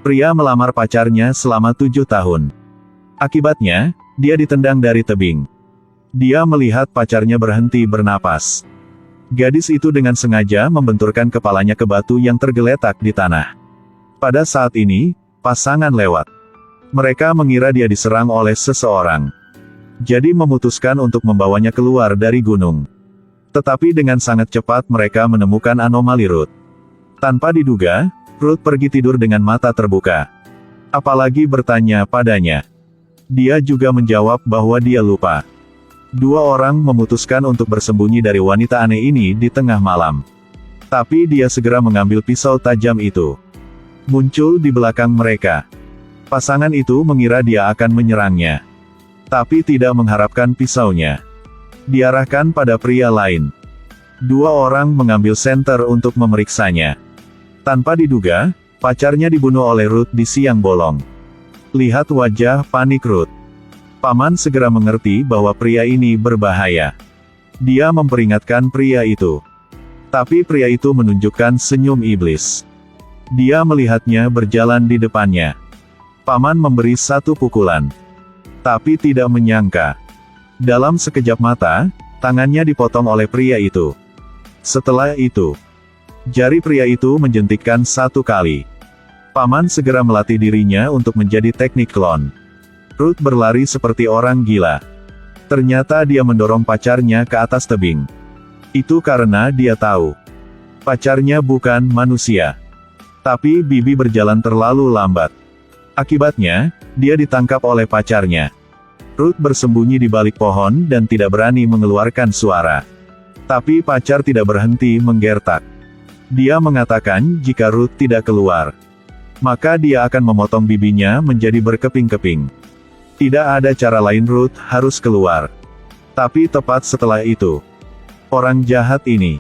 Pria melamar pacarnya selama 7 tahun. Akibatnya, dia ditendang dari tebing. Dia melihat pacarnya berhenti bernapas. Gadis itu dengan sengaja membenturkan kepalanya ke batu yang tergeletak di tanah. Pada saat ini, pasangan lewat. Mereka mengira dia diserang oleh seseorang. Jadi memutuskan untuk membawanya keluar dari gunung. Tetapi dengan sangat cepat mereka menemukan anomali Ruth. Tanpa diduga, Ruth pergi tidur dengan mata terbuka. Apalagi bertanya padanya. Dia juga menjawab bahwa dia lupa. Dua orang memutuskan untuk bersembunyi dari wanita aneh ini di tengah malam. Tapi dia segera mengambil pisau tajam itu. Muncul di belakang mereka. Pasangan itu mengira dia akan menyerangnya. Tapi tidak mengharapkan pisaunya diarahkan pada pria lain. Dua orang mengambil senter untuk memeriksanya. Tanpa diduga, pacarnya dibunuh oleh Ruth di siang bolong. Lihat wajah panik Ruth. Paman segera mengerti bahwa pria ini berbahaya. Dia memperingatkan pria itu. Tapi pria itu menunjukkan senyum iblis. Dia melihatnya berjalan di depannya. Paman memberi satu pukulan. Tapi tidak menyangka. Dalam sekejap mata, tangannya dipotong oleh pria itu. Setelah itu, jari pria itu menjentikkan 1 kali. Paman segera melatih dirinya untuk menjadi teknik klon. Ruth berlari seperti orang gila. Ternyata dia mendorong pacarnya ke atas tebing. Itu karena dia tahu. Pacarnya bukan manusia. Tapi Bibi berjalan terlalu lambat. Akibatnya, dia ditangkap oleh pacarnya. Ruth bersembunyi di balik pohon dan tidak berani mengeluarkan suara. Tapi pacar tidak berhenti menggertak. Dia mengatakan jika Ruth tidak keluar, maka dia akan memotong bibinya menjadi berkeping-keping. Tidak ada cara lain, Ruth harus keluar. Tapi tepat setelah itu, orang jahat ini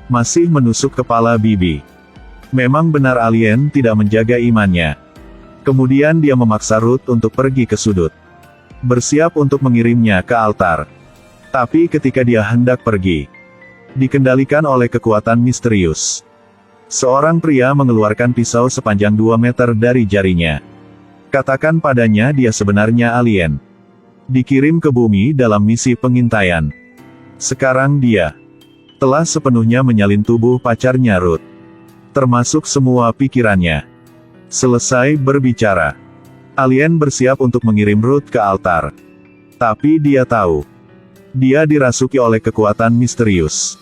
masih menusuk kepala Bibi. Memang benar alien tidak menjaga imannya. Kemudian dia memaksa Ruth untuk pergi ke sudut, bersiap untuk mengirimnya ke altar. Tapi ketika dia hendak pergi, dikendalikan oleh kekuatan misterius. Seorang pria mengeluarkan pisau sepanjang 2 meter dari jarinya. Katakan padanya dia sebenarnya alien. Dikirim ke bumi dalam misi pengintaian. Sekarang dia telah sepenuhnya menyalin tubuh pacarnya Ruth. Termasuk semua pikirannya. Selesai berbicara, alien bersiap untuk mengirim Ruth ke altar. Tapi dia tahu, dia dirasuki oleh kekuatan misterius.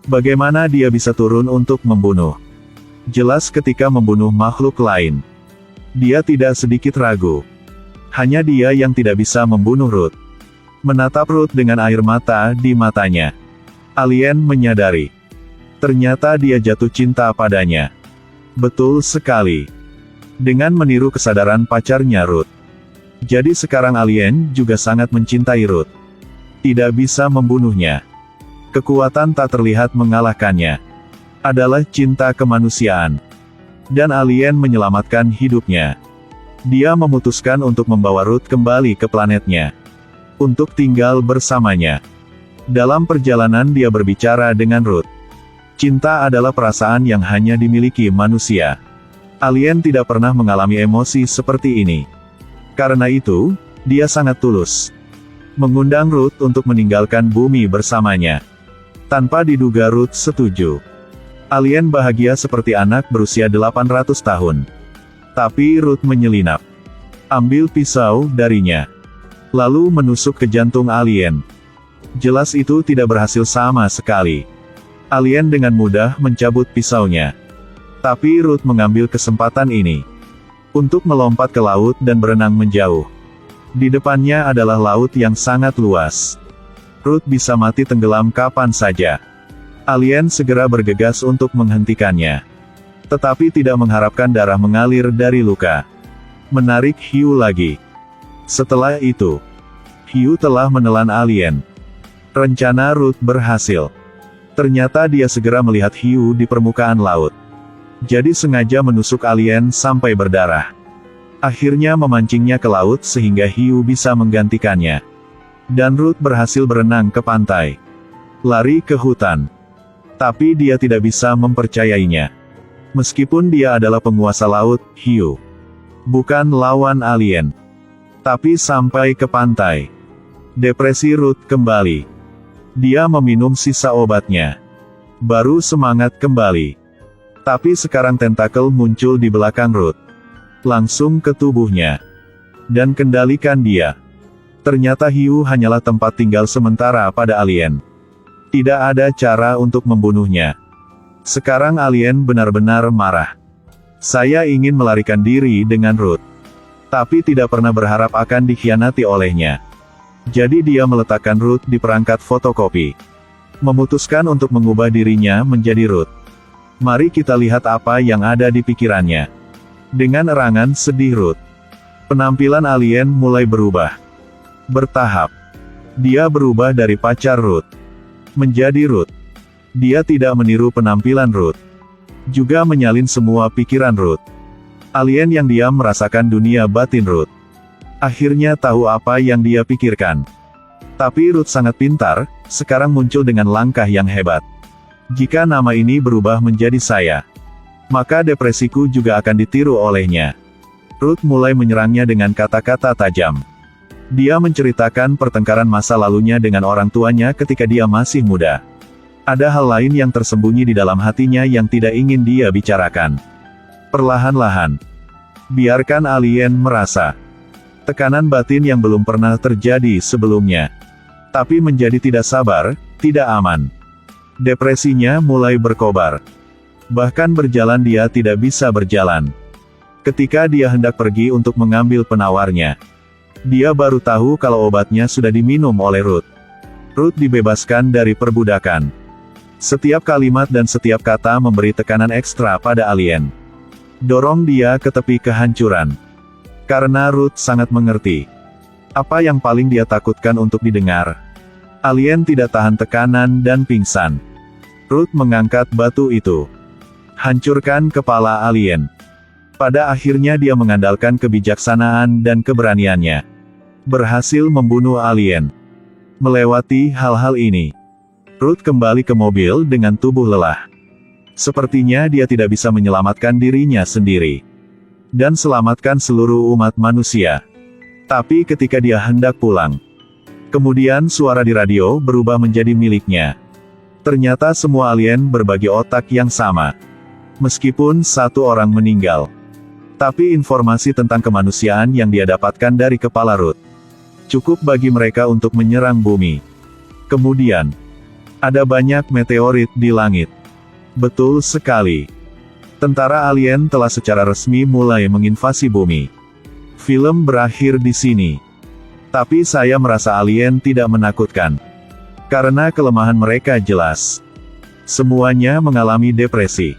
Bagaimana dia bisa turun untuk membunuh? Jelas ketika membunuh makhluk lain. Dia tidak sedikit ragu. Hanya dia yang tidak bisa membunuh Ruth. Menatap Ruth dengan air mata di matanya. Alien menyadari. Ternyata dia jatuh cinta padanya. Betul sekali. Dengan meniru kesadaran pacarnya Ruth. Jadi sekarang alien juga sangat mencintai Ruth. Tidak bisa membunuhnya. Kekuatan tak terlihat mengalahkannya. Adalah cinta kemanusiaan. Dan alien menyelamatkan hidupnya. Dia memutuskan untuk membawa Ruth kembali ke planetnya. Untuk tinggal bersamanya. Dalam perjalanan dia berbicara dengan Ruth. Cinta adalah perasaan yang hanya dimiliki manusia. Alien tidak pernah mengalami emosi seperti ini. Karena itu, dia sangat tulus. Mengundang Ruth untuk meninggalkan bumi bersamanya. Tanpa diduga Ruth setuju. Alien bahagia seperti anak berusia 800 tahun. Tapi Ruth menyelinap. Ambil pisau darinya. Lalu menusuk ke jantung alien. Jelas itu tidak berhasil sama sekali. Alien dengan mudah mencabut pisaunya. Tapi Ruth mengambil kesempatan ini untuk melompat ke laut dan berenang menjauh. Di depannya adalah laut yang sangat luas. Ruth bisa mati tenggelam kapan saja. Alien segera bergegas untuk menghentikannya. Tetapi tidak mengharapkan darah mengalir dari luka. Menarik hiu lagi. Setelah itu, hiu telah menelan alien. Rencana Ruth berhasil. Ternyata dia segera melihat hiu di permukaan laut. Jadi sengaja menusuk alien sampai berdarah. Akhirnya memancingnya ke laut sehingga hiu bisa menggantikannya. Dan Ruth berhasil berenang ke pantai. Lari ke hutan. Tapi dia tidak bisa mempercayainya. Meskipun dia adalah penguasa laut, hiu Bukan lawan alien. Tapi sampai ke pantai. Depresi Ruth kembali. Dia meminum sisa obatnya. Baru semangat kembali. Tapi sekarang tentakel muncul di belakang Ruth. Langsung ke tubuhnya. Dan kendalikan dia. Ternyata hiu hanyalah tempat tinggal sementara pada alien. Tidak ada cara untuk membunuhnya. Sekarang alien benar-benar marah. Saya ingin melarikan diri dengan Ruth. Tapi tidak pernah berharap akan dikhianati olehnya. Jadi dia meletakkan Ruth di perangkat fotokopi. Memutuskan untuk mengubah dirinya menjadi Ruth. Mari kita lihat apa yang ada di pikirannya. Dengan erangan sedih Ruth. Penampilan alien mulai berubah. Bertahap. Dia berubah dari pacar Ruth menjadi Ruth. Dia tidak meniru penampilan Ruth. Juga menyalin semua pikiran Ruth. Alien yang diam merasakan dunia batin Ruth. Akhirnya tahu apa yang dia pikirkan. Tapi Ruth sangat pintar, sekarang muncul dengan langkah yang hebat. Jika nama ini berubah menjadi saya, maka depresiku juga akan ditiru olehnya. Ruth mulai menyerangnya dengan kata-kata tajam. Dia menceritakan pertengkaran masa lalunya dengan orang tuanya ketika dia masih muda. Ada hal lain yang tersembunyi di dalam hatinya yang tidak ingin dia bicarakan. Perlahan-lahan, biarkan alien merasa tekanan batin yang belum pernah terjadi sebelumnya. Tapi menjadi tidak sabar, tidak aman. Depresinya mulai berkobar. Bahkan berjalan dia tidak bisa berjalan. Ketika dia hendak pergi untuk mengambil penawarnya, dia baru tahu kalau obatnya sudah diminum oleh Ruth. Ruth dibebaskan dari perbudakan. Setiap kalimat dan setiap kata memberi tekanan ekstra pada alien. Dorong dia ke tepi kehancuran. Karena Ruth sangat mengerti. Apa yang paling dia takutkan untuk didengar. Alien tidak tahan tekanan dan pingsan. Ruth mengangkat batu itu. Hancurkan kepala alien. Pada akhirnya dia mengandalkan kebijaksanaan dan keberaniannya. Berhasil membunuh alien. Melewati hal-hal ini, Ruth kembali ke mobil dengan tubuh lelah. Sepertinya dia tidak bisa menyelamatkan dirinya sendiri. Dan selamatkan seluruh umat manusia. Tapi ketika dia hendak pulang, kemudian suara di radio berubah menjadi miliknya. Ternyata semua alien berbagi otak yang sama. Meskipun satu orang meninggal. Tapi informasi tentang kemanusiaan yang dia dapatkan dari kepala Ruth cukup bagi mereka untuk menyerang bumi. Kemudian, ada banyak meteorit di langit. Betul sekali. Tentara alien telah secara resmi mulai menginvasi bumi. Film berakhir di sini. Tapi saya merasa alien tidak menakutkan. Karena kelemahan mereka jelas. Semuanya mengalami depresi.